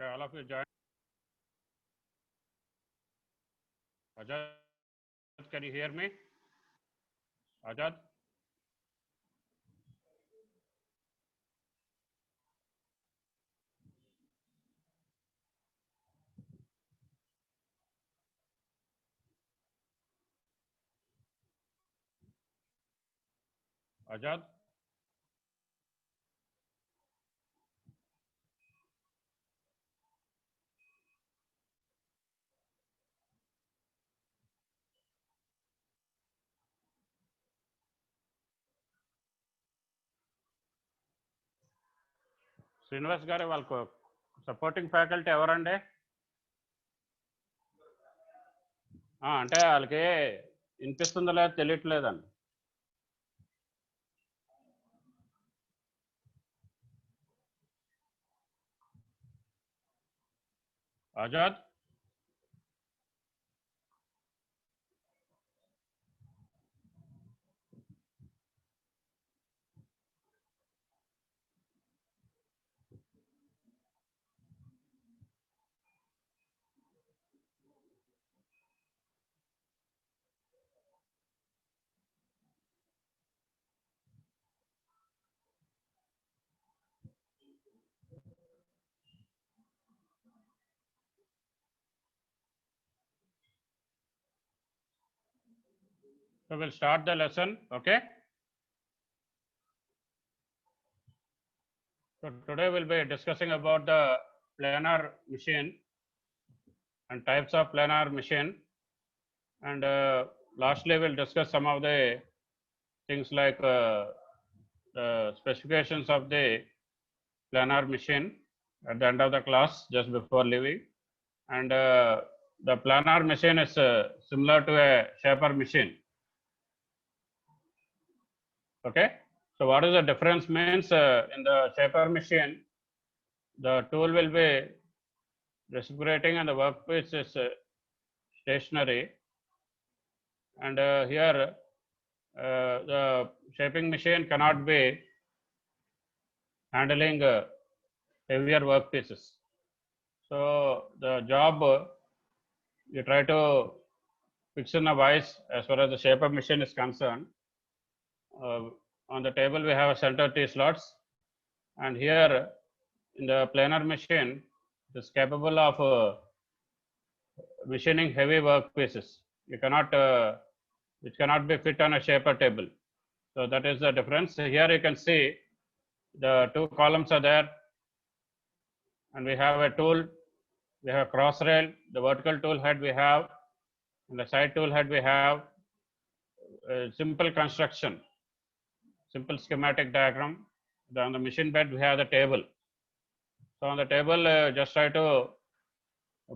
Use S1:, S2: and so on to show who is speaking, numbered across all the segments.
S1: Okay, all of you join. Ajad, can you hear me? Ajad? Ajad? Srinivas గారు వాళ్ళకు supporting faculty ఎవరండి? అంటే వాళ్ళకి వినిపిస్తుందో లేదో తెలియట్లేదండి. Azad? So we'll start the lesson, okay? So today we'll be discussing about the planar machine and types of planar machine, and lastly we'll discuss some of the things like the specifications of the planar machine at the end of the class just before leaving. And the planar machine is similar to a shaper machine. Okay, so what is the difference means? In the shaper machine, the tool will be reciprocating and the workpiece is stationary, and here the shaping machine cannot be handling heavier workpieces. So the job you try to fix in a vise as far as the shaper machine is concerned. On the table we have a center T slots, and here in the planar machine it is capable of machining heavy workpieces. You cannot it cannot be fit on a shaper table. So that is the difference. Here you can see the two columns are there, and we have a tool, we have a cross rail, the vertical tool head we have, and the side tool head we have. Simple construction, simple schematic diagram. On the machine bed we have the table. So on the table just try to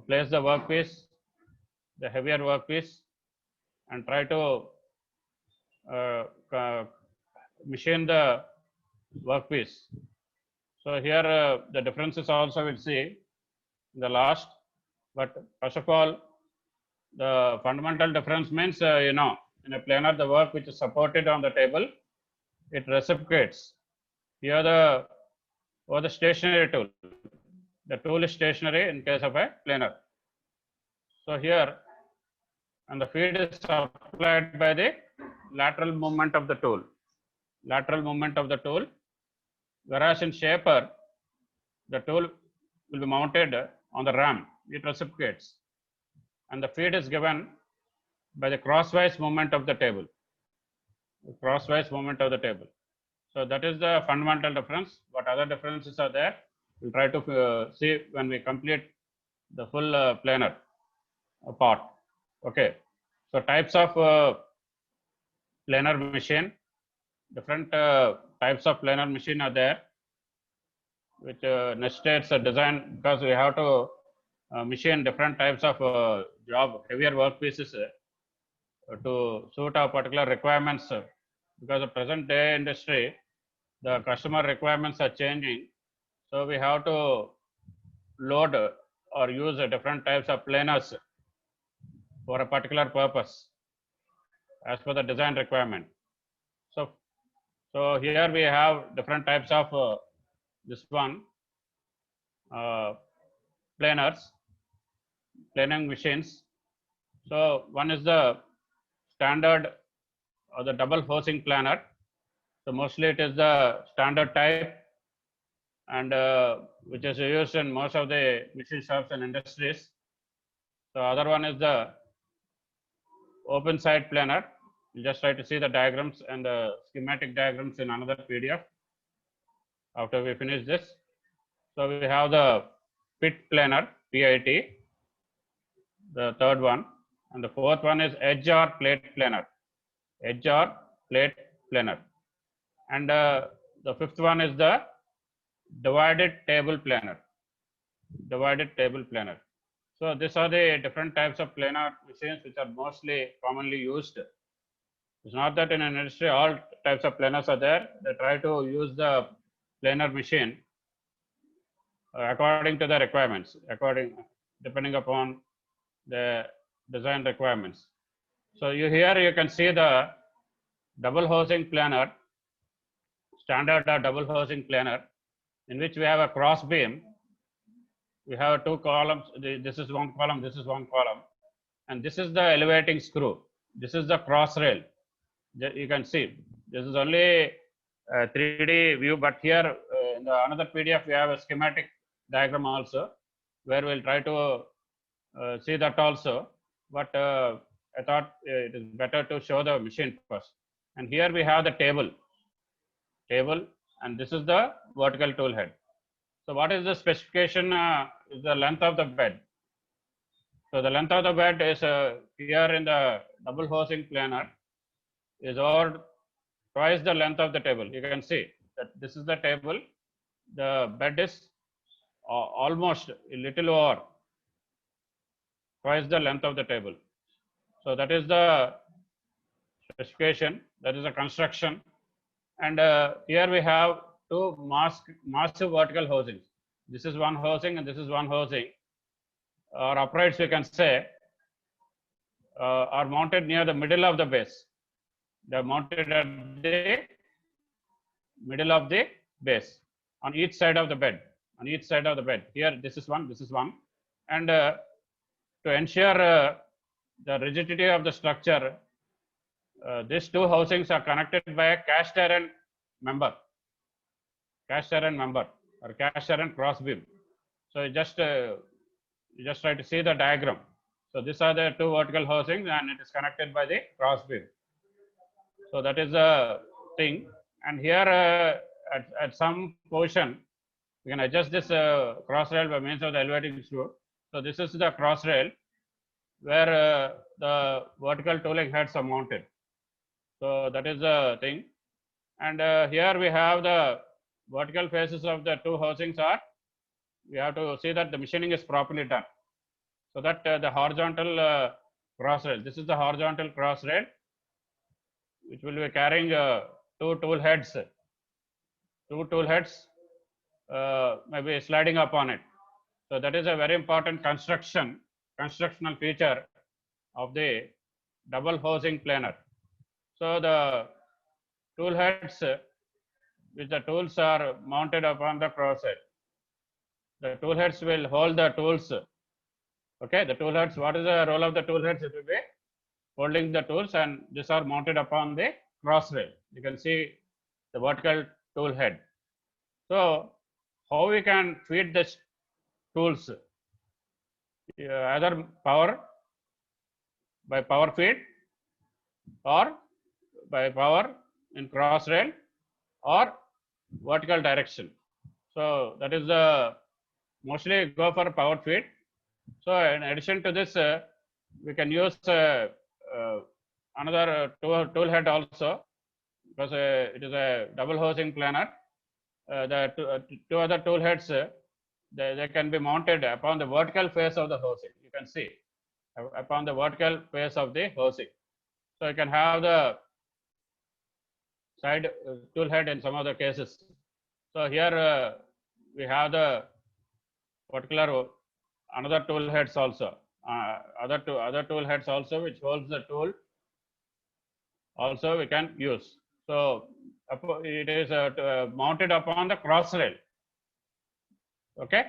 S1: place the workpiece, the heavier workpiece, and try to machine the workpiece. So here the differences also we'll see in the last, but first of all the fundamental difference means in a planar the work which is supported on the table, it reciprocates. Here the stationary tool, the tool is stationary in case of a planar. So here, and the feed is supplied by the lateral movement of the tool, whereas in shaper the tool will be mounted on the ram, it reciprocates, and the feed is given by the crosswise movement of the table. So that is the fundamental difference. What other differences are there, we'll try to see when we complete the full planar part. Okay, so types of planar machine, different types of planar machine are there, which necessitates a design, because we have to machine different types of job, heavier workpieces to suit our particular requirements, because the present day industry, the customer requirements are changing. So we have to load or use different types of planers for a particular purpose as per the design requirement. So here we have different types of this one. planers, planing machines. So one is the standard or the double housing planer. So mostly it is the standard type, and which is used in most of the machine shops and industries. So other one is the open side planer. You just try to see the diagrams and the schematic diagrams in another PDF after we finish this. So we have the pit planer, PIT, the third one, and the fourth one is edge or plate planer, edge or plate planer, and the fifth one is the divided table planer, divided table planer. So these are the different types of planer machines which are mostly commonly used. It's not that in an industry all types of planers are there. They try to use the planer machine according to the requirements, depending upon the design requirements. So here you can see the double housing planer, standard or double housing planer, in which we have a cross beam. We have two columns. This is one column, this is one column, and this is the elevating screw. This is the cross rail. You can see this is only a 3D view, but here in the another PDF we have a schematic diagram also, where we'll try to see that also. But I thought it is better to show the machine first. And here we have the table, and this is the vertical tool head. So what is the specification? Is the length of the bed. So the length of the bed is here in the double housing planer is over twice the length of the table. You can see that this is the table. The bed is almost a little over twice the length of the table. So that is the specification, that is the construction. And here we have two massive vertical housings. This is one housing and this is one housing, or uprights we can say, are mounted near the middle of the base. They are mounted at the middle of the base on each side of the bed. On each side of the bed. Here this is one, and to ensure the rigidity of the structure, these two housings are connected by a cast iron member, or cast iron cross beam. So you just try to see the diagram. So these are the two vertical housings, and it is connected by the cross beam. So that is the thing. And here at some position, we can adjust this cross rail by means of the elevating screw. So this is the cross rail where the vertical tooling heads are mounted. So that is the thing. And here we have the vertical faces of the two housings are, we have to see that the machining is properly done. So that the horizontal cross rail, this is the horizontal cross rail, which will be carrying two tool heads. Maybe sliding upon it. So that is a very important constructional feature of the double housing planer. So the tool heads, which the tools are mounted upon the cross rail. The tool heads will hold the tools. Okay, the tool heads, what is the role of the tool heads? It will be holding the tools, and these are mounted upon the cross rail. You can see the vertical tool head. So how we can feed the tools? Either by power feed, or by power in cross rail, or vertical direction. So that is the mostly go for power feed. So in addition to this, we can use another tool head also, because it is a double housing planer. The two other tool heads, they can be mounted upon the vertical face of the housing. You can see upon the vertical face of the housing. So you can have the side tool head in some other cases. So here we have the particular another tool heads also, other tool heads also, which holds the tool. Also we can use. So it is mounted upon the cross rail. Okay.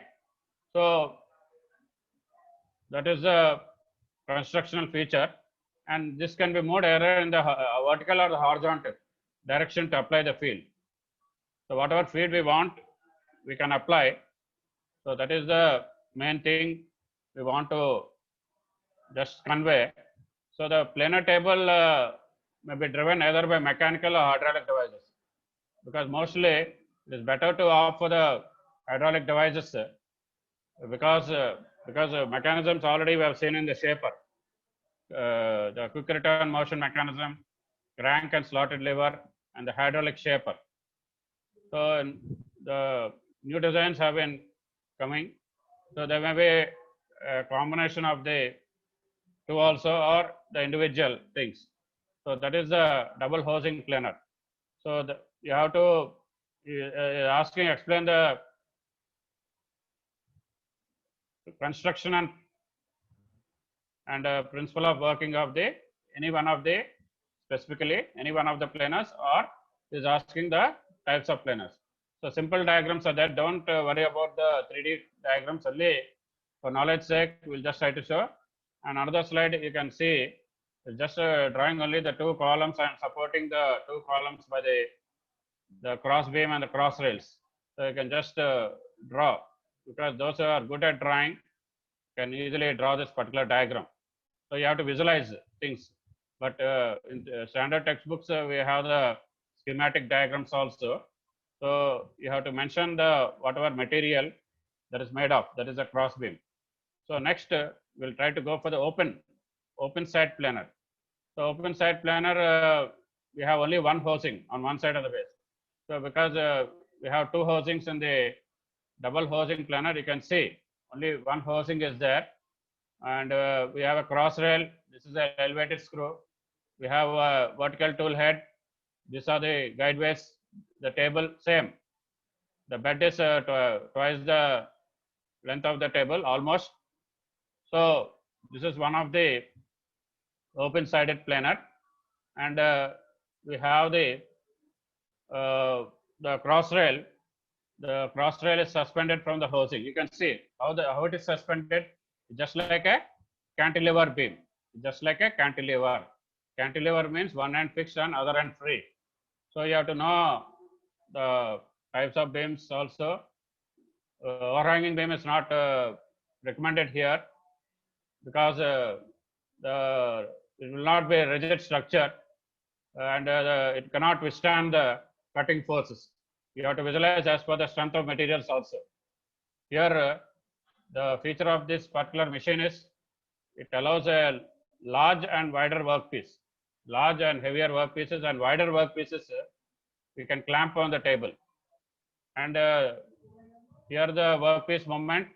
S1: So That is the constructional feature, and this can be moved either in the vertical or the horizontal direction to apply the field. So whatever field we want, we can apply. So that is the main thing we want to just convey. So the planar table may be driven either by mechanical or hydraulic devices, because mostly it is better to opt for the hydraulic devices because mechanisms already we have seen in the shaper, the quick return motion mechanism, crank and slotted lever, and the hydraulic shaper. So the new designs have been coming. So there may be a combination of the two also, or the individual things. So that is the double housing planer. So you have to asking explain the construction and principle of working of the any one of the specifically any one of the planers, or is asking the types of planers. So simple diagrams are there. Don't worry about the 3D diagrams. Only for knowledge sake, we'll just try to show. And another slide you can see is just drawing only the two columns and supporting the two columns by the cross beam and the cross rails. So you can just draw, because those who are good at drawing can easily draw this particular diagram. So you have to visualize things. But in standard textbooks, we have the schematic diagrams also. So you have to mention the whatever material that is made of, that is a cross beam. So next, we'll try to go for the open side planer. So open side planer, we have only one housing on one side of the base. So because we have two housings in the double housing planer, you can see only one housing is there, and we have a cross rail. This is an elevated screw. We have a vertical tool head. These are the guideways. The table same. The bed is twice the length of the table almost. So this is one of the open sided planer, and we have the cross rail. The cross rail is suspended from the housing. You can see how it is suspended, just like a cantilever beam, just like a cantilever. Cantilever means one end fixed and other end free. So you have to know the types of beams also. Overhanging beam is not recommended here, because it will not be a rigid structure, and it cannot withstand the cutting forces. You have to visualize as per the strength of materials also. Here, the feature of this particular machine is it allows a large and wider workpiece. Large and heavier workpieces and wider workpieces we can clamp on the table. And here the workpiece movement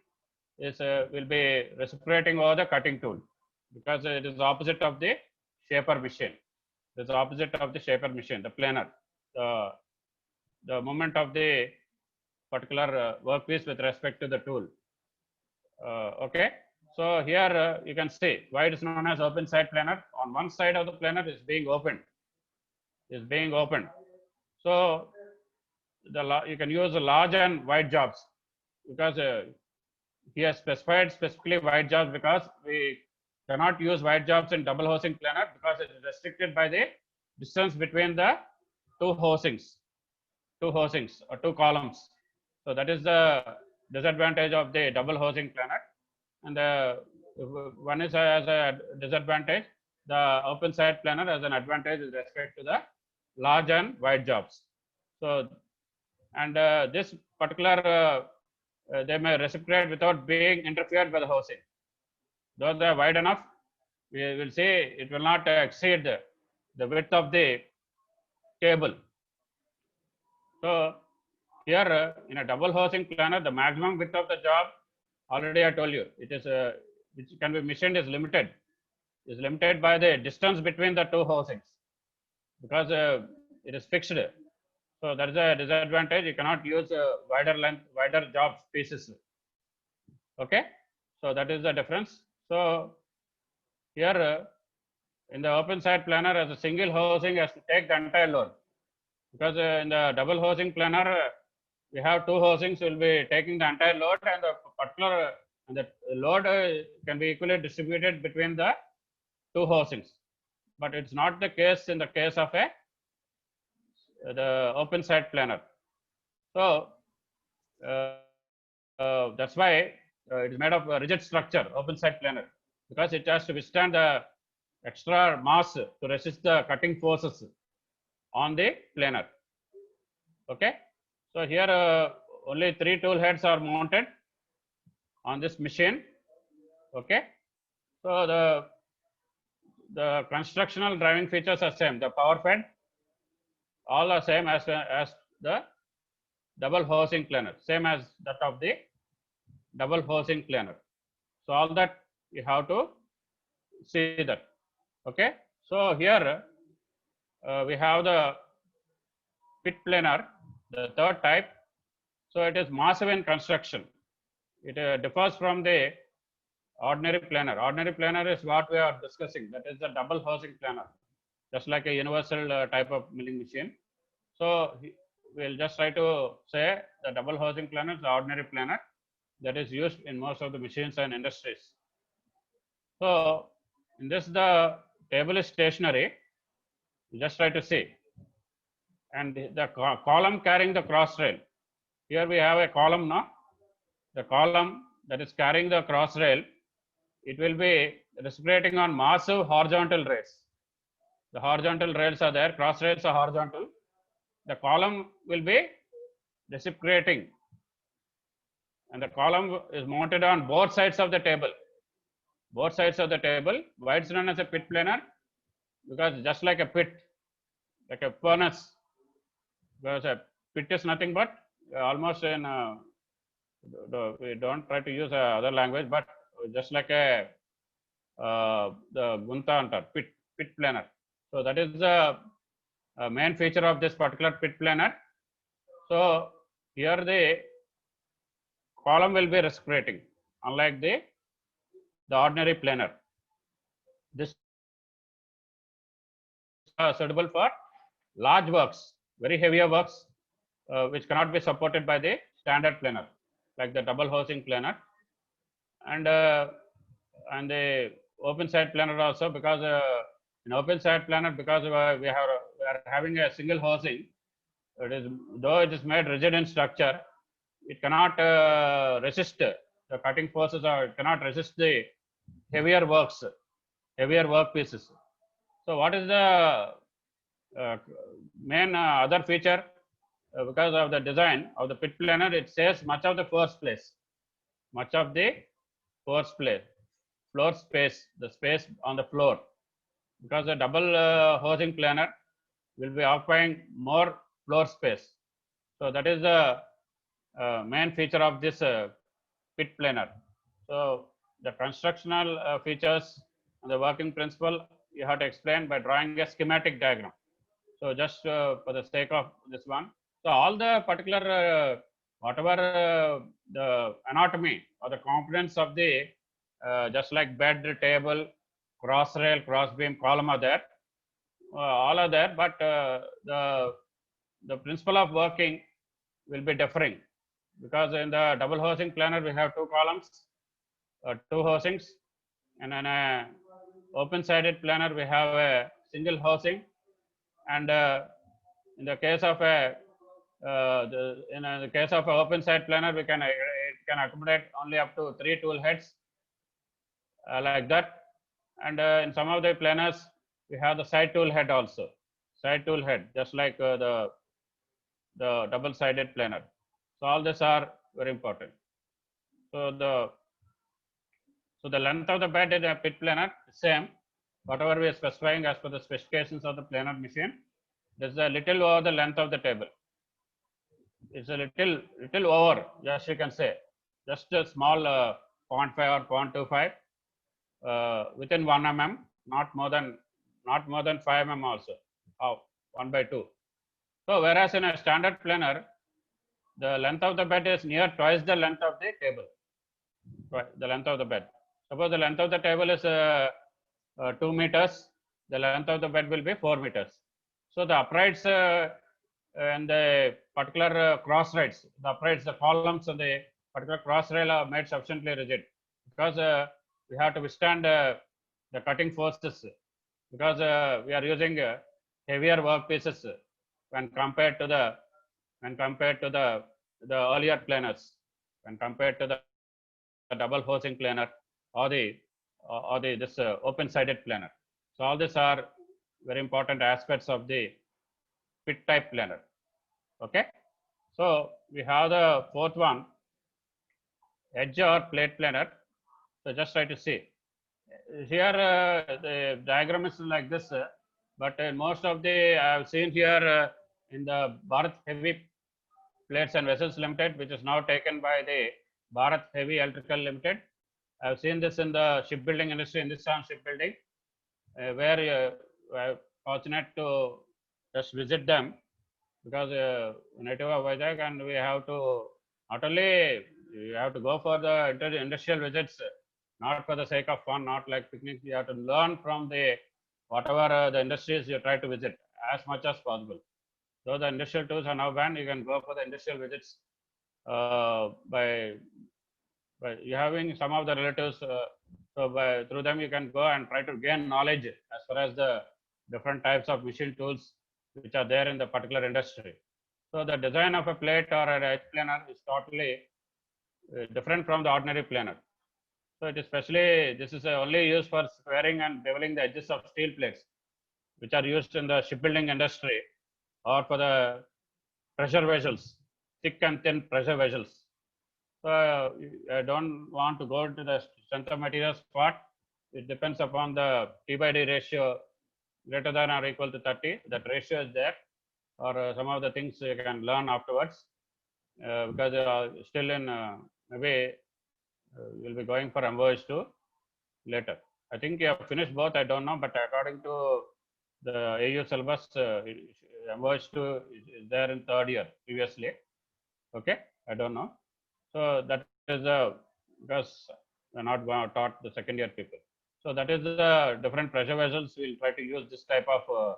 S1: is will be reciprocating over the cutting tool, because it is opposite of the shaper machine. It is opposite of the shaper machine, the planer. The movement of the particular workpiece with respect to the tool. Okay. So here you can see why it is known as open side planer. On one side of the planer is being opened. So you can use the large and wide jobs, because he has specified specifically wide jobs, because we cannot use wide jobs in double housing planer, because it is restricted by the distance between the two housings or two columns. So that is the disadvantage of the double housing planer. And one is as a disadvantage, the open side planer as an advantage with respect to the large and wide jobs. So, and this particular they may reciprocate without being interfered by the housing. Though they are wide enough, we will see it will not exceed the width of the table. So here in a double housing planer, the maximum width of the job, already I told you, it is which can be machined is limited by the distance between the two housings, because it is fixed. So that is a disadvantage. You cannot use wider job pieces. Okay, so that is the difference. So here in the open side planer, as a single housing has to take the entire load, because in the double housing planer we have two housings will be taking the entire load, and the particular and the load can be equally distributed between the two housings. But it's not the case in the case of the open side planar. So that's why it is made of a rigid structure, open side planar, because it has to withstand the extra mass to resist the cutting forces on the planar. Okay, so here only 3 tool heads are mounted on this machine. Okay, so the constructional driving features are same. The power fed all are same as the double housing planar, same as that of the double housing planar. So all that you have to see that. Okay, so here we have the pit planar, the third type. So it is massive in construction. It differs from the ordinary planar. Ordinary planar is what we are discussing. That is the double housing planar, just like a universal type of milling machine. So we'll just try to say the double housing planar is the ordinary planar that is used in most of the machines and industries. So in this, the table is stationary. You just try to see. And the column carrying the cross rail. Here we have a column now. The column that is carrying the cross rail, it will be respirating on massive horizontal rails. The horizontal rails are there, cross rails are horizontal. The column will be reciprocating, and the column is mounted on both sides of the table. Both sides of the table. Why it's known as a pit planar? Because just like a pit, like a furnace, because a pit is nothing but almost in we don't try to use other language, but just like a the gunta antar, pit planar. So that is the main feature of this particular pit planar. So here the column will be respirating, unlike the ordinary planar. This suitable for large works, very heavier works, which cannot be supported by the standard planar, like the double housing planar, and the open side planar also, because in open side planar, because we are having a single housing, it is, though it is made rigid in structure, it cannot resist the cutting forces, or it cannot resist the heavier works, heavier work pieces. So what is the main other feature? Because of the design of the pit planar, it saves much of the floor space, floor space, the space on the floor, because the double housing planar will be occupying more floor space. So that is the main feature of this pit planar. So the constructional features and the working principle you have to explain by drawing a schematic diagram. So just for the sake of this one, so all the particular whatever the anatomy or the components of the just like bed, table, cross rail, cross beam, column are there, all are there, but the principle of working will be differing, because in the double housing planar we have two columns, two housings, and in a open sided planar we have a single housing, and in the case of a in the case of an open side planar, it can accommodate only up to 3 tool heads, like that. And in some of the planars, we have the side tool head also, side tool head, just like the double sided planar. So all these are very important. So the length of the bed in a pit planar is same, whatever we are specifying as per the specifications of the planar machine. This is a little over the length of the table. It's a little over, just you can say, just a small 0.5 or 0.25 within 1 mm, not more than 5 mm also, 1/2. So whereas in a standard planar, the length of the bed is near twice the length of the table, the length of the bed. Suppose the length of the table is 2 meters, the length of the bed will be 4 meters. So the uprights and the particular cross rails, the uprights, the columns of the particular cross rail are made sufficiently rigid. because we have to withstand the cutting forces, because we are using heavier workpieces when compared to the earlier planers, when compared to the double housing planer or the this open-sided planer. So all these are very important aspects of the pit type planer. Okay, so we have the fourth one, edge or plate planer. So just try to see here the diagram is like this, but most of the I have seen here in the Bharat Heavy Plates and Vessels Limited, which is now taken by the Bharat Heavy Electrical Limited. I have seen this in the shipbuilding industry, in this shipbuilding, where I'm fortunate to just visit them, because native of Vizag, and we have to not only you have to go for the industrial visits, not for the sake of fun, not like picnics. You have to learn from the whatever the industries you try to visit as much as possible. Though the industrial tours are now banned, you can go for the industrial visits by you having some of the relatives. So through them you can go and try to gain knowledge as far as the different types of machine tools which are there in the particular industry. So the design of a plate or an edge planer is totally different from the ordinary planer. So it is specially, this is only used for squaring and beveling the edges of steel plates, which are used in the shipbuilding industry, or for the pressure vessels, thick and thin pressure vessels. So I don't want to go into the strength of materials part. It depends upon the T by D ratio greater than or equal to 30. That ratio is there, or some of the things you can learn afterwards, because still in maybe you'll be going for MOH2 later. I think you have finished both. I don't know, but according to the AU syllabus, MOH2 is there in third year previously. Okay, I don't know. So that is because we're not taught the second year people. So that is the different pressure vessels. We'll try to use this type of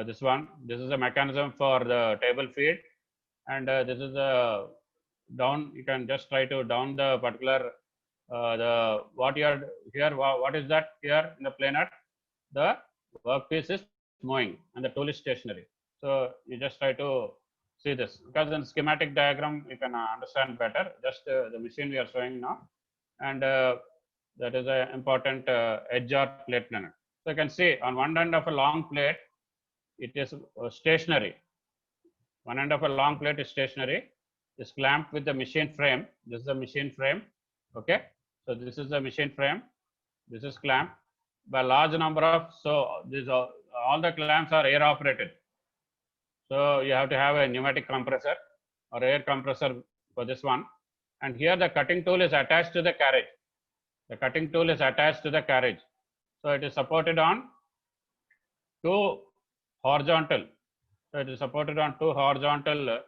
S1: this one. This is a mechanism for the table feed, and this is a down. You can just try to down the particular the what you are here. What is that here in the planer? The workpiece is moving and the tool is stationary. So you just try to see this, because in schematic diagram you can understand better. Just the machine we are showing now, and that is an important edge or plate planer. So you can see on one end of a long plate, it is stationary. One end of a long plate is stationary, is clamped with the machine frame. This is the machine frame. Okay, so this is the machine frame. This is clamped by large number of, so these all the clamps are air operated. So you have to have a pneumatic compressor or air compressor for this one. And here the cutting tool is attached to the carriage. The cutting tool is attached to the carriage. So it is supported on two horizontal. So it is supported on two horizontal,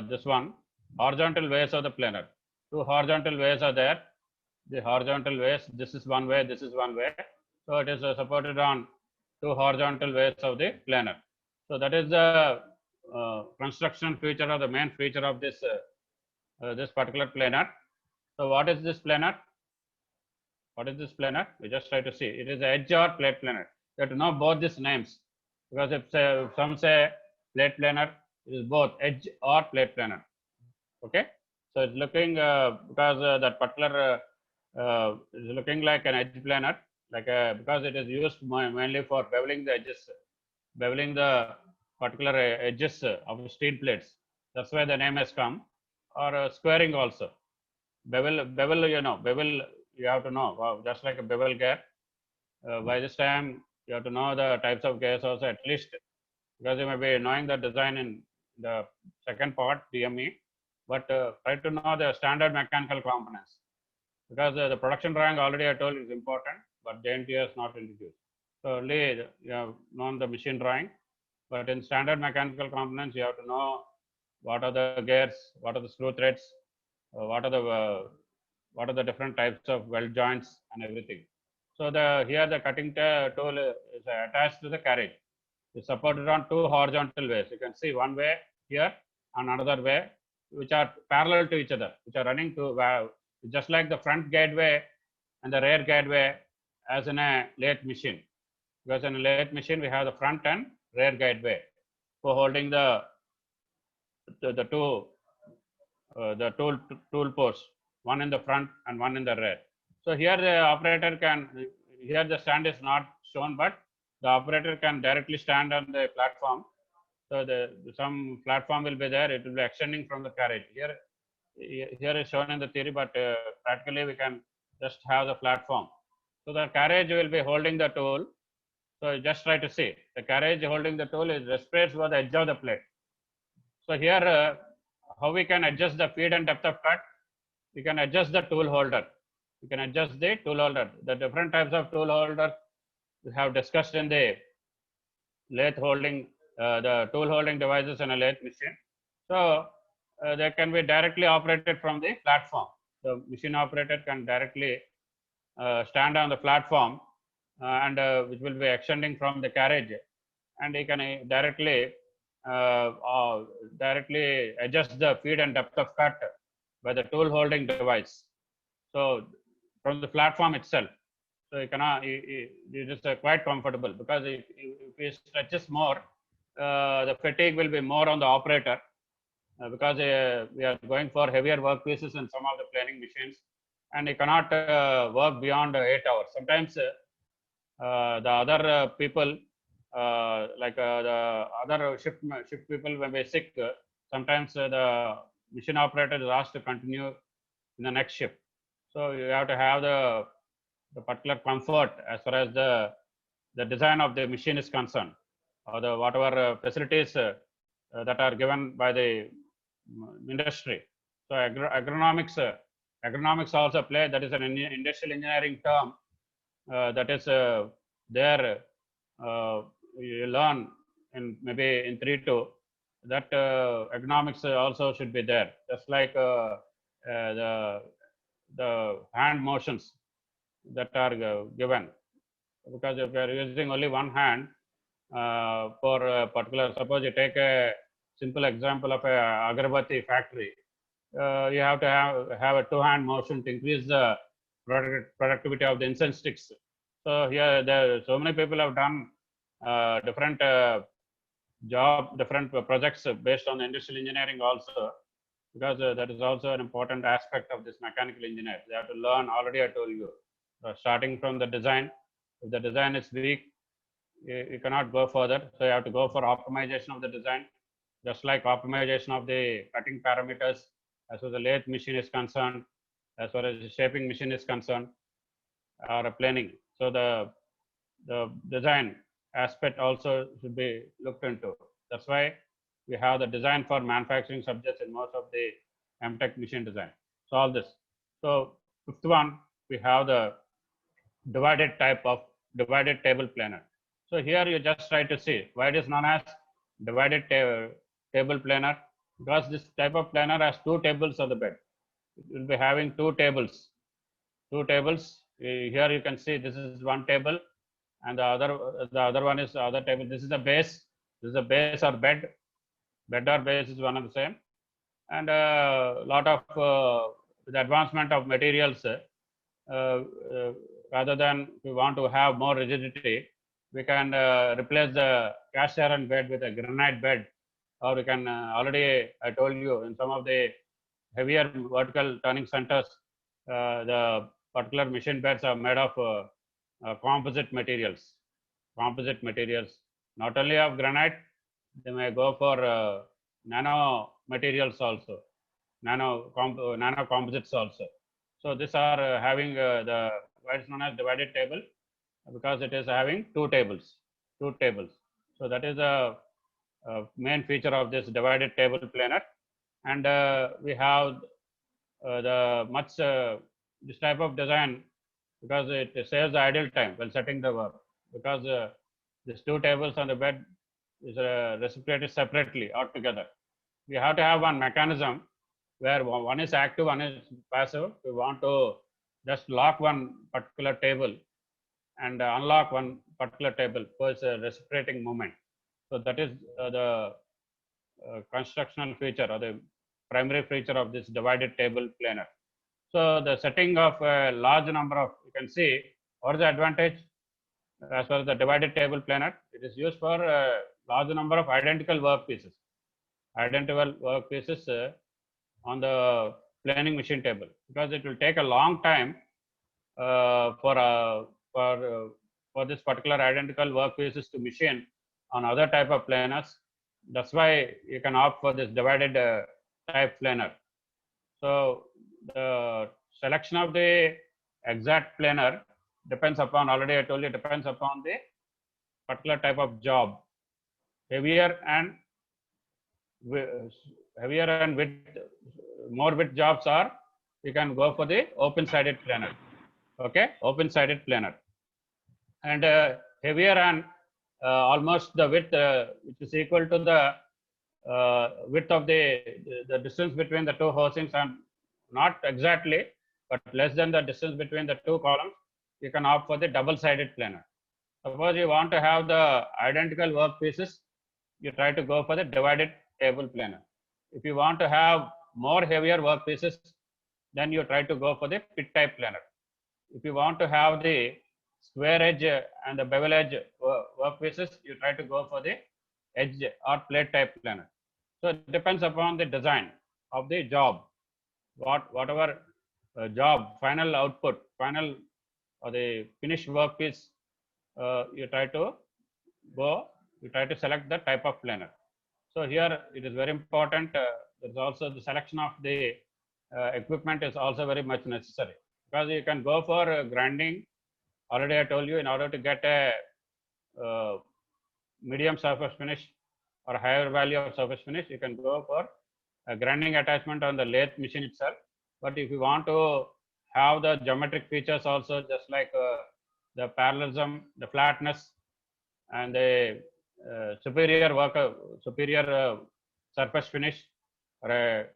S1: this one, horizontal ways of the planer. Two horizontal ways are there. The horizontal ways, this is one way, this is one way. So it is supported on two horizontal ways of the planer. So that is the construction feature or the main feature of this this particular planer. So what is this planer? What is this planer? We just try to see. It is edge or plate planer. You have to know both these names, because if some say plate planer, it is both edge or plate planer. Okay, so it's looking because that particular is looking like an edge planer, like because it is used mainly for beveling the edges, beveling the particular edges of steel plates. That's why the name has come, or squaring also. Bevel, you know, bevel. You have to know, wow, just like a bevel gear. By this time, you have to know the types of gears also, at least, because you may be knowing the design in the second part, DME, but try to know the standard mechanical components, because the production drawing already I told is important, but JNT is not introduced. So only you have known the machine drawing, but in standard mechanical components, you have to know what are the gears, what are the screw threads, what are the different types of weld joints and everything. So here the cutting tool is attached to the carriage. It's supported on two horizontal ways. You can see one way here and another way, which are parallel to each other, which are running to just like the front gateway and the rear gateway as in a lathe machine. Because in a lathe machine, we have the front and rear gateway for holding the two the tool posts, one in the front and one in the rear. So here the operator can, here the stand is not shown, but the operator can directly stand on the platform. So some platform will be there, it will be extending from the carriage. Here is shown in the theory, but practically we can just have the platform. So the carriage will be holding the tool. So just try to see, the carriage holding the tool is restrained over the edge of the plate. So here, how we can adjust the feed and depth of cut? We can adjust the tool holder. We can adjust the tool holder. The different types of tool holder we have discussed in the lathe holding, the tool holding devices in a lathe machine. So they can be directly operated from the platform. The machine operator can directly stand on the platform and which will be extending from the carriage, and he can directly adjust the feed and depth of cut by the tool holding device. So from the platform itself, so you cannot, it is quite comfortable, because if it stretches more, the fatigue will be more on the operator, because we are going for heavier workpieces in some of the planing machines, and you cannot work beyond 8 hours. Sometimes the other people, like the other shift people, when they sick, sometimes the machine operator is asked to continue in the next shift. So you have to have the particular comfort as far as the design of the machine is concerned, or the whatever facilities that are given by the industry. So agronomics also play. That is an industrial engineering term that is there. You learn in maybe in 3-2 that economics also should be there, just like the hand motions that are given, because if you are using only one hand for a particular, suppose you take a simple example of a agarbatti factory, you have to have a two-hand motion to increase the productivity of the incense sticks. So here there so many people have done different different projects based on industrial engineering also, because that is also an important aspect of this mechanical engineer. They have to learn, already I told you, starting from the design. If the design is weak, you cannot go further. So you have to go for optimization of the design, just like optimization of the cutting parameters as far as the lathe machine is concerned, as far as the shaping machine is concerned, or planing. So the design aspect also should be looked into. That's why we have the design for manufacturing subjects in most of the Mtech machine design. So all this. So fifth one, we have the divided table planer. So here you just try to see why it is known as divided table planer, because this type of planer has two tables on the bed. It will be having two tables. Here you can see this is one table, and the other one is the other table. This is the base. This is a base or bed. Bed or base is one and the same. And a lot of the advancement of materials, rather than we want to have more rigidity, we can replace the cast iron bed with a granite bed, or we can already I told you in some of the heavier vertical turning centers, the particular machine beds are made of composite materials. Not only of granite, they may go for nano materials also, nano composites also. So these are having the what is known as divided table, because it is having two tables. So that is a main feature of this divided table planer. And we have this type of design, because it saves the idle time while setting the work, because these two tables on the bed is reciprocated separately altogether. We have to have one mechanism where one is active, one is passive. We want to just lock one particular table and unlock one particular table, so it's a reciprocating movement. So that is the constructional feature or the primary feature of this divided table planer. So the setting of a large number of, you can see what is the advantage as far as the divided table planar. It is used for a large number of identical workpieces, on the planing machine table, because it will take a long time uh, for uh, for uh, for this particular identical workpieces to machine on other type of planers. That's why you can opt for this divided type planer. So the selection of the exact planer depends upon, already I told you, depends upon the particular type of job. Heavier and heavier and width, more width jobs are, you can go for the open sided planer. Okay, open sided planer. And heavier and almost the width which is equal to the width of the distance between the two housings, and not exactly, but less than the distance between the two columns, you can opt for the double sided planer. Suppose you want to have the identical workpieces, you try to go for the divided table planer. If you want to have more heavier workpieces, then you try to go for the pit type planer. If you want to have the square edge and the bevel edge workpieces, you try to go for the edge or plate type planer. So it depends upon the design of the job. Whatever job, final output, final or the finished workpiece, you try to select the type of planer. So here it is very important. There is also the selection of the equipment is also very much necessary, because you can go for grinding. Already I told you, in order to get a medium surface finish or higher value of surface finish, you can go for a grinding attachment on the lathe machine itself. But if you want to have the geometric features also, just like the parallelism, the flatness, and the superior surface finish, or a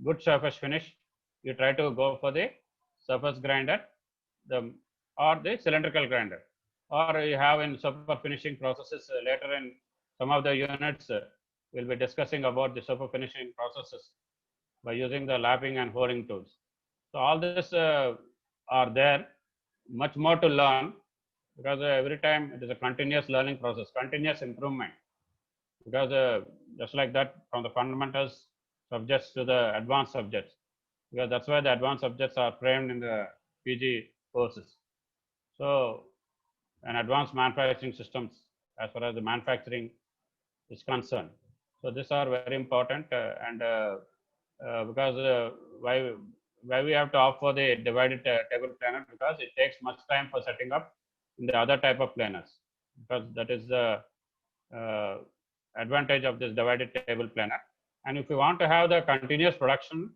S1: good surface finish, you try to go for the surface grinder, or the cylindrical grinder, or you have in super finishing processes. Later in some of the units, we'll be discussing about the super finishing processes by using the lapping and horing tools. So all this are there, much more to learn, because every time it is a continuous learning process, continuous improvement. Because just like that, from the fundamentals subjects to the advanced subjects, because that's why the advanced subjects are framed in the PG courses. So, and advanced manufacturing systems as far as the manufacturing is concerned. So these are very important, and because why we have to opt for the divided table planer, because it takes much time for setting up in the other type of planners, because that is the uh, advantage of this divided table planner. And if you want to have the continuous production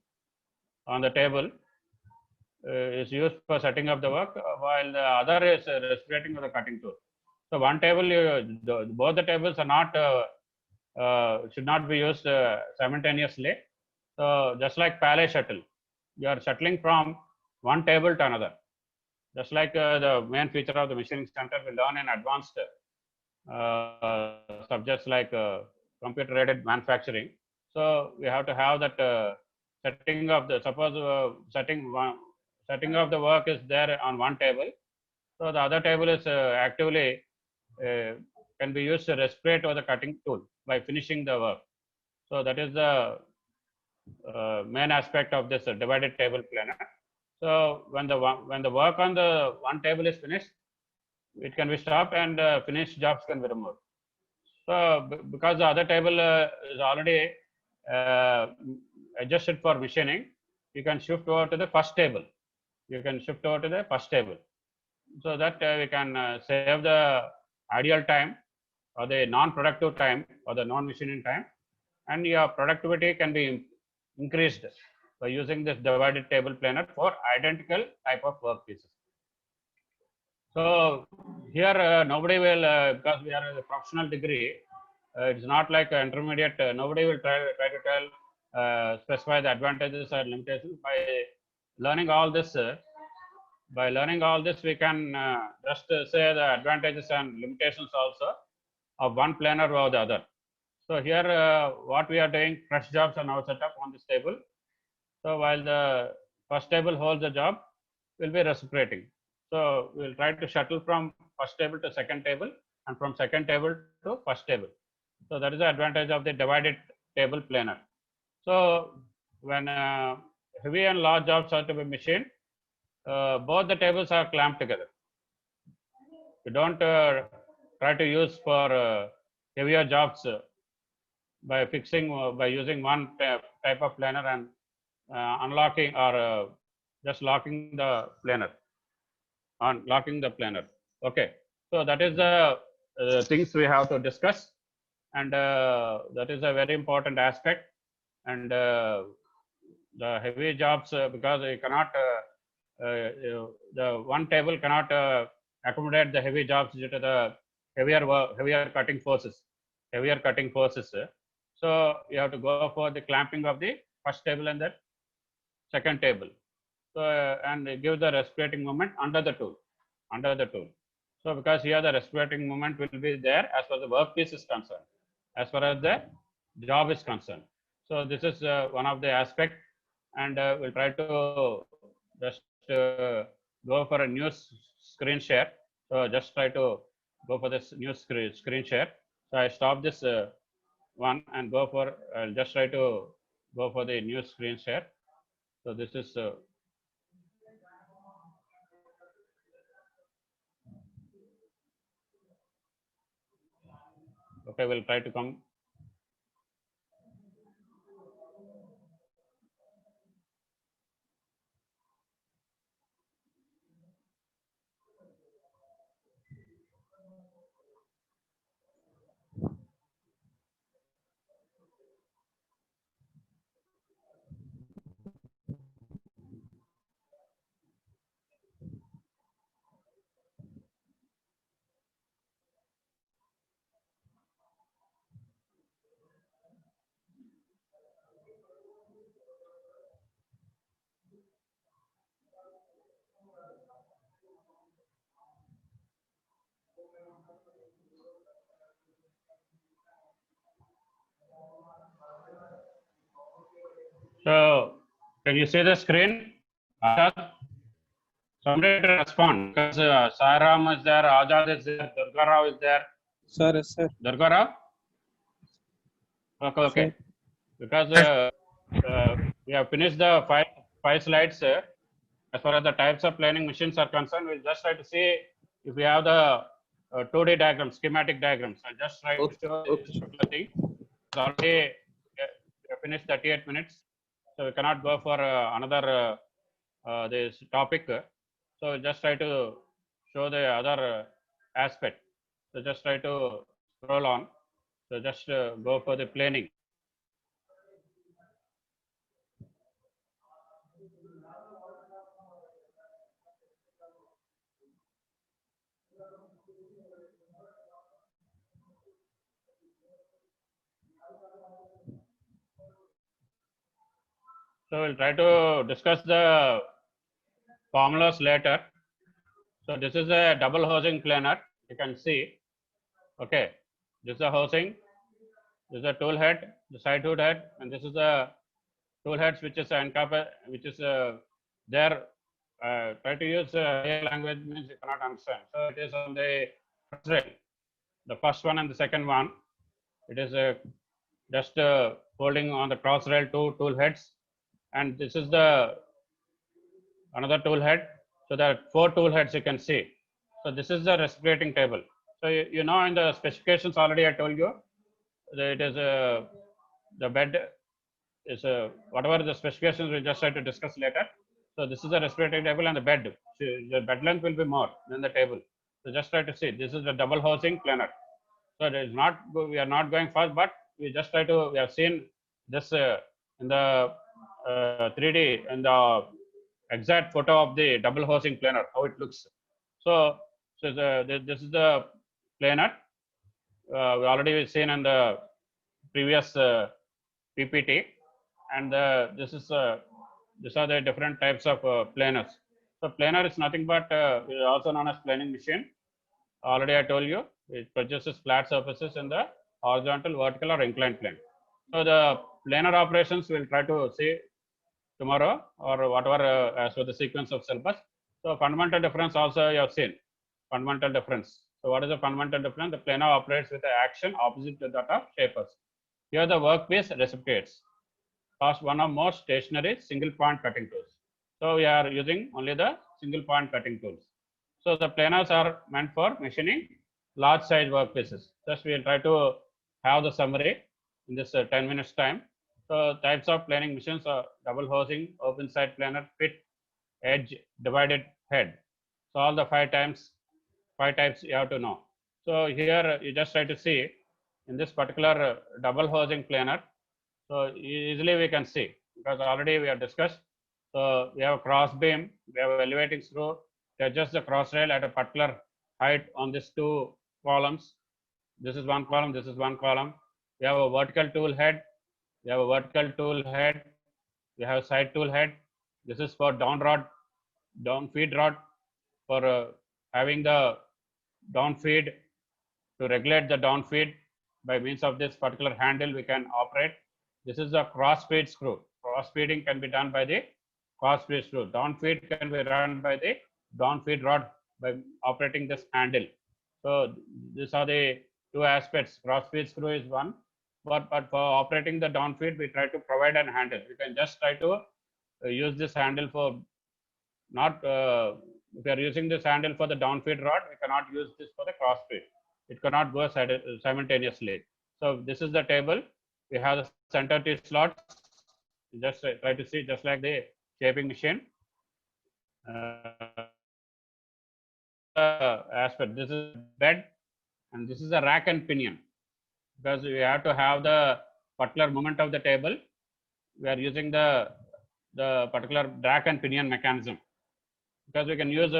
S1: on the table, is used for setting up the work, while the other is respirating with the cutting tool. So one table, both the tables are not should not be used simultaneously. So just like pallet shuttle, you are shuttling from one table to another. Just like the main feature of the machining center, we learn in advanced subjects like computer aided manufacturing. So we have to have that setting of the, suppose setting of the work is there on one table. So the other table is actively can be used to respirate over the cutting tool by finishing the work. So that is the main aspect of this divided table planner. So when the work on the one table is finished, it can be stopped, and finished jobs can be removed. So because the other table is already uh, adjusted for machining, you can shift over to the first table. You can shift over to the first table, so that we can save the ideal time, or the non-productive time, or the non-machining time, and your productivity can be increased by using this divided table planner for identical type of work pieces. So here nobody will, because we are a professional degree, it's not like intermediate. Nobody will try to tell, specify the advantages and limitations. By learning all this, we can just say the advantages and limitations also of one planner or the other. So here, what we are doing, fresh jobs are now set up on this table. So while the first table holds the job will be reciprocating. So we'll try to shuttle from first table to second table and from second table to first table. So that is the advantage of the divided table planar. So when heavy and large jobs are to be machined, both the tables are clamped together. You don't try to use for heavier jobs by fixing by using one type of planar and unlocking or just locking the planar on locking the planar. Okay, so that is the things we have to discuss, and that is a very important aspect. And the heavy jobs because you cannot the one table cannot accommodate the heavy jobs due to the heavier cutting forces, so you have to go for the clamping of the first table and the second table. So and give the respirating movement under the tool. So because here the respirating movement will be there as far as the workpiece is concerned, as far as the job is concerned. So this is one of the aspect, and we'll try to just go for a new screen share. So just try to go for this new screen share. So I stop this one and go for, I'll just try to go for the new screen share. So this is okay, we'll try to come. So can you see the screen? Somebody to respond because Sairam is there, Ajad is there, Durga Rao is there.
S2: Sir, yes, sir.
S1: Durga Rao? Okay.
S2: Sir.
S1: Because we have finished the five slides. As far as the types of planing machines are concerned, we'll just try to see if we have the 2D diagrams, schematic diagrams. I'll just try to show this particular thing. It's already we have finished 38 minutes, so we cannot go for another this topic. So just try to show the other aspect. So just try to scroll on. So just go for the planing. So we'll try to discuss the formulas later. So this is a double housing planar. You can see. Okay, this is a housing. This is a tool head, the side hood head, and this is the tool heads which is which is there. Try to use language means you cannot understand. So it is on the cross rail, the first one and the second one. It is just holding on the cross rail two tool heads, and this is the another tool head. So there are 4 tool heads you can see. So this is the respirating table. So you know in the specifications already I told you that it is the bed is whatever the specifications we just try to discuss later. So this is the respirating table and the bed. So the bed length will be more than the table. So just try to see this is the double housing planar. So it is not we are not going fast, but we just try to we have seen this in the 3D in the exact photo of the double housing planar how it looks. So this is the planar we already seen in the previous PPT, and this is these are the different types of planars. So planar is nothing but is also known as planing machine. Already I told you it produces flat surfaces in the horizontal, vertical, or inclined plane. So the planar operations we'll try to see tomorrow or whatever as per the sequence of syllabus. So fundamental difference also you have seen. Fundamental difference. So what is the fundamental difference? The planar operates with the action opposite to that of shapers. Here the workpiece reciprocates. Cost one or more stationary single point cutting tools. So we are using only the single point cutting tools. So the planars are meant for machining large size workpieces. Just we will try to have the summary in this 10 minutes time. So types of planing machines are double housing, open side planer, pit, edge, divided head. So all the five types you have to know. So here you just try to see in this particular double housing planer. So easily we can see because already we have discussed. So we have a cross beam, we have elevating screw to adjust the cross rail at a particular height on these two columns. This is one column, this is one column. We have a vertical tool head, we have a vertical tool head, we have side tool head. This is for down rod, down feed rod for having the down feed to regulate the down feed by means of this particular handle we can operate. This is the cross feed screw. Cross feeding can be done by the cross feed screw. Down feed can be run by the down feed rod by operating this handle. So these are the two aspects. Cross feed screw is one, but for operating the down feed, we try to provide an handle. You can just try to use this handle for not if you are using this handle for the down feed rod, we cannot use this for the cross feed. It cannot go simultaneously. So this is the table. We have the center T slots. Just try to see just like the shaping machine. Aspect. This is bed and this is a rack and pinion because we have to have the particular movement of the table. We are using the particular rack and pinion mechanism because we can use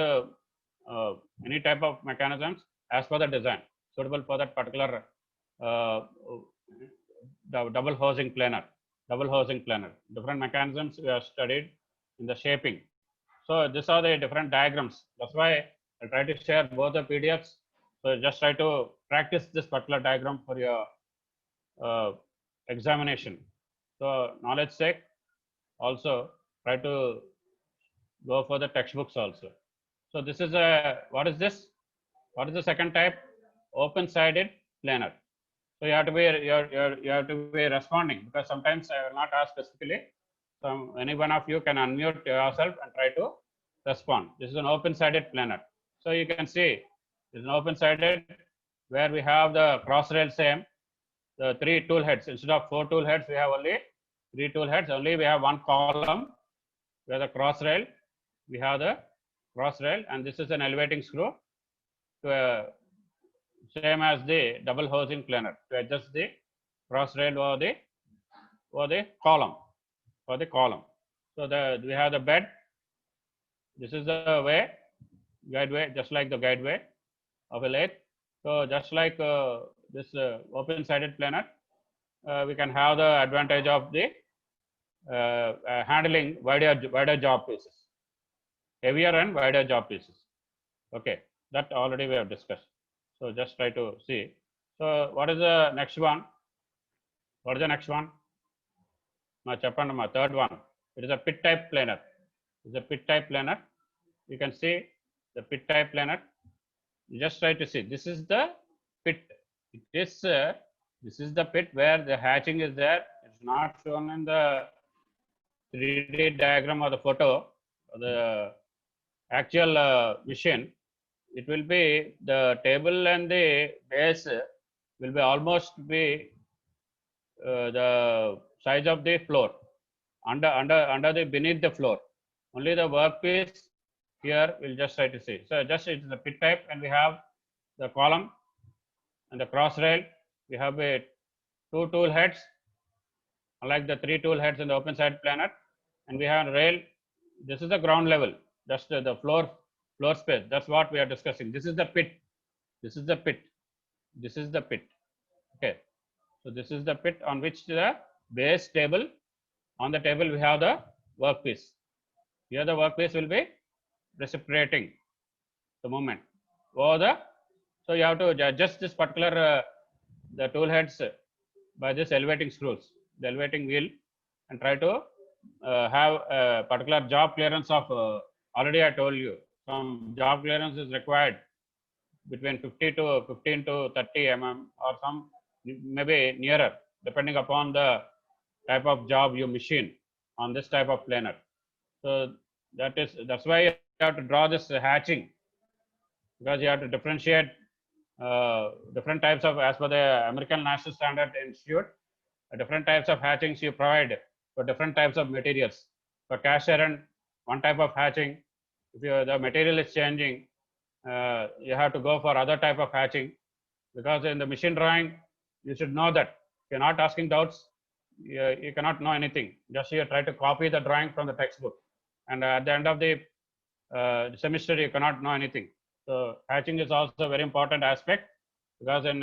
S1: any type of mechanisms as per the design suitable for that particular double housing planer. Different mechanisms we have studied in the shaping. So these are the different diagrams. That's why I try to share both the PDFs. So just try to practice this particular diagram for your examination. So knowledge sake, also try to go for the textbooks also. So this is a, what is this? What is the second type? Open-sided planer. So you have to be you have to be responding because sometimes I will not ask specifically. So any one of you can unmute yourself and try to respond. This is an open-sided planer. So you can see this is an open-sided where we have the cross rail same, the 3 tool heads instead of 4 tool heads. We have only 3 tool heads. Only we have one column where the cross rail. We have the cross rail, and this is an elevating screw to same as the double housing planer to adjust the cross rail or the column So we have the bed. This is the way, guideway, just like the guideway of a lathe. So just like this open-sided planer, we can have the advantage of the handling wider job pieces, heavier and wider job pieces. Okay, that already we have discussed. So just try to see. So what is the next one? What is the next one? My third one. It is a pit type planer. It's a pit type planer. You can see the pit type planer. You just try to see. This is the pit. It is this is the pit where the hatching is there. It's not shown in the 3D diagram or the photo or the actual machine. It will be the table and the base will be almost be the size of the floor under the beneath the floor. Only the workpiece here we'll just try to see. So just it is a pit type, and we have the column and the cross rail. We have a 2 tool heads, unlike the 3 tool heads in the open side planer, and we have a rail. This is the ground level, just the floor space. That's what we are discussing. This is the pit. This is the pit. This is the pit. Okay. So this is the pit on which the base table. On the table we have the workpiece. Here the workpiece will be reciprocating the movement over the. So you have to adjust this particular the tool heads by this elevating screws, the elevating wheel, and try to have a particular job clearance of, already I told you, some job clearance is required between 50 to 15 to 30 mm, or some maybe nearer, depending upon the type of job you machine on this type of planer. So that's why you have to draw this hatching, because you have to differentiate different types of, as per the American National Standard Institute, different types of hatchings you provide for different types of materials. For cast iron, one type of hatching. If the material is changing, you have to go for other type of hatching, because in the machine drawing, you should know that. If you're not asking doubts, you cannot know anything. Just you try to copy the drawing from the textbook, and at the end of the semester, you cannot know anything. So hatching is also a very important aspect, because in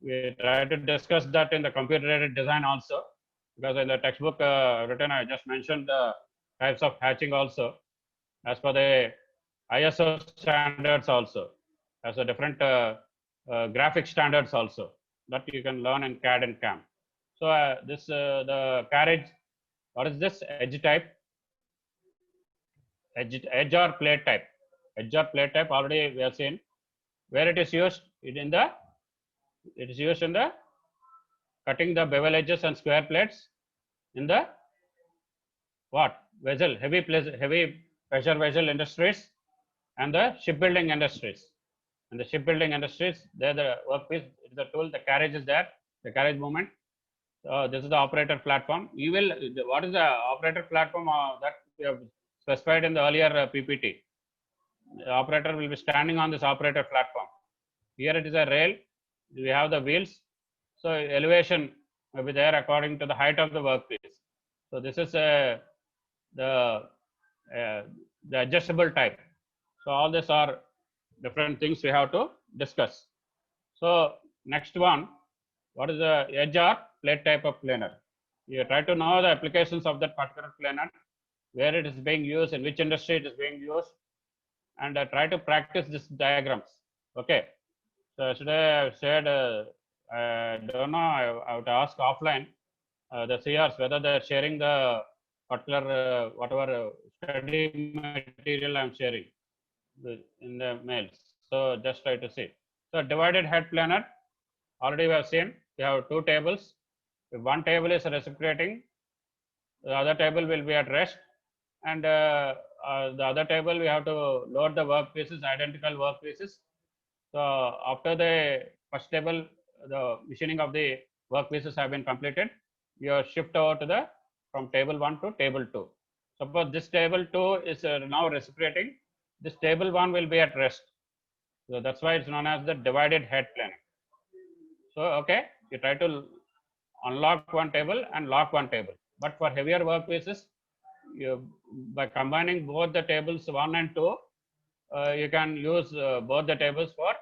S1: we try to discuss that in the computer aided design also, because in the textbook written, I just mentioned the types of hatching also, as per the ISO standards also, as a different graphic standards also, that you can learn in CAD and CAM. So this the carriage, what is this? Edge type, edge or plate type. Edge or plate type already we have seen. Where it is used, it is used in the cutting the bevel edges and square plates in the what? Vessel, heavy pressure vessel industries and the shipbuilding industries. In the shipbuilding industries, there the workpiece, it is a tool, the carriage is there, the carriage movement. So this is the operator platform. You will, what is the operator platform that we have specified in the earlier PPT? The operator will be standing on this operator platform. Here it is a rail. We have the wheels. So elevation will be there according to the height of the workpiece. So this is the adjustable type. So all these are different things we have to discuss. So next one, what is the edge or plate type of planer? You try to know the applications of that particular planer, where it is being used, in which industry it is being used, and try to practice these diagrams. Okay. So today I've said, I don't know, I have to ask offline the CRs whether they're sharing the particular whatever study material I'm sharing in the mails. So just try to see. So divided head planer, already we have seen, we have two tables. If one table is reciprocating, the other table will be at rest, and the other table we have to load the workpieces, identical workpieces. So after the first table, the machining of the workpieces have been completed, you shift over to the from table 1 to table 2. Suppose this table 2 is now reciprocating, this table 1 will be at rest. So that's why it's known as the divided head planer. So okay, you try to unlock one table and lock one table. But for heavier workpieces, by combining both the tables 1 and 2, you can use both the tables for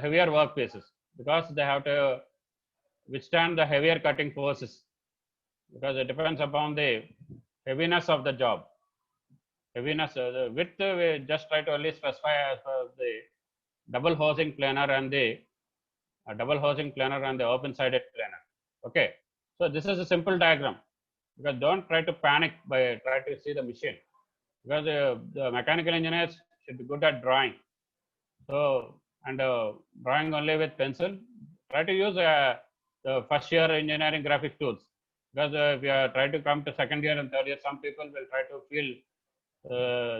S1: heavier workpieces, because they have to withstand the heavier cutting forces, because it depends upon the heaviness of the job. Heaviness, the width, we just try to only specify as the double housing planer and the open-sided planer. Okay, so this is a simple diagram, because don't try to panic by try to see the machine, because the mechanical engineers should be good at drawing. So, and drawing only with pencil, try to use the first year engineering graphic tools, because if you try to come to second year and third year, some people will try to feel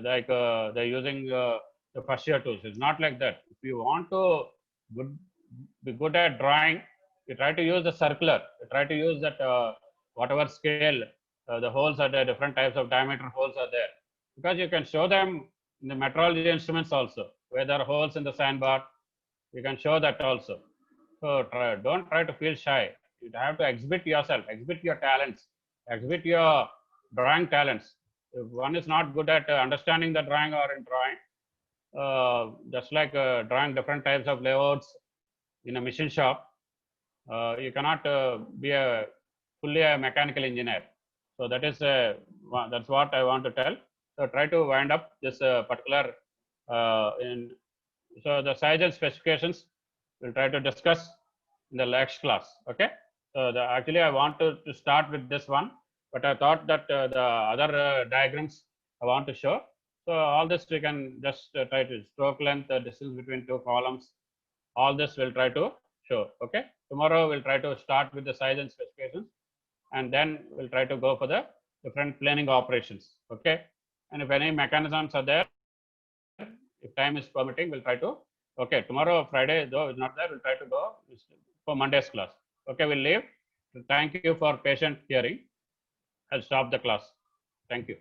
S1: like they're using the first year tools. It's not like that. If you want to be good at drawing, you try to use the circular, you try to use that whatever scale, the holes are there, different types of diameter holes are there, because you can show them in the metrology instruments also, where there are holes in the sandbar, you can show that also. So don't try to feel shy. You have to exhibit yourself, exhibit your talents, exhibit your drawing talents. If one is not good at understanding the drawing or in drawing, just like drawing different types of layouts in a machine shop, you cannot be a fully a mechanical engineer. So that is that's what I want to tell. So try to wind up this particular so the size and specifications we'll try to discuss in the next class. Okay. So actually I want to start with this one. but I thought that the other diagrams I want to show. So all this we can just try to stroke length, distance between two columns. All this we'll try to show. Okay. Tomorrow we'll try to start with the size and specifications, and then we'll try to go for the different planing operations. Okay. And if any mechanisms are there, if time is permitting, we'll try to. Okay. Tomorrow, Friday, though is not there, we'll try to go for Monday's class. Okay. We'll leave. Thank you for patient hearing. I'll stop the class. Thank you.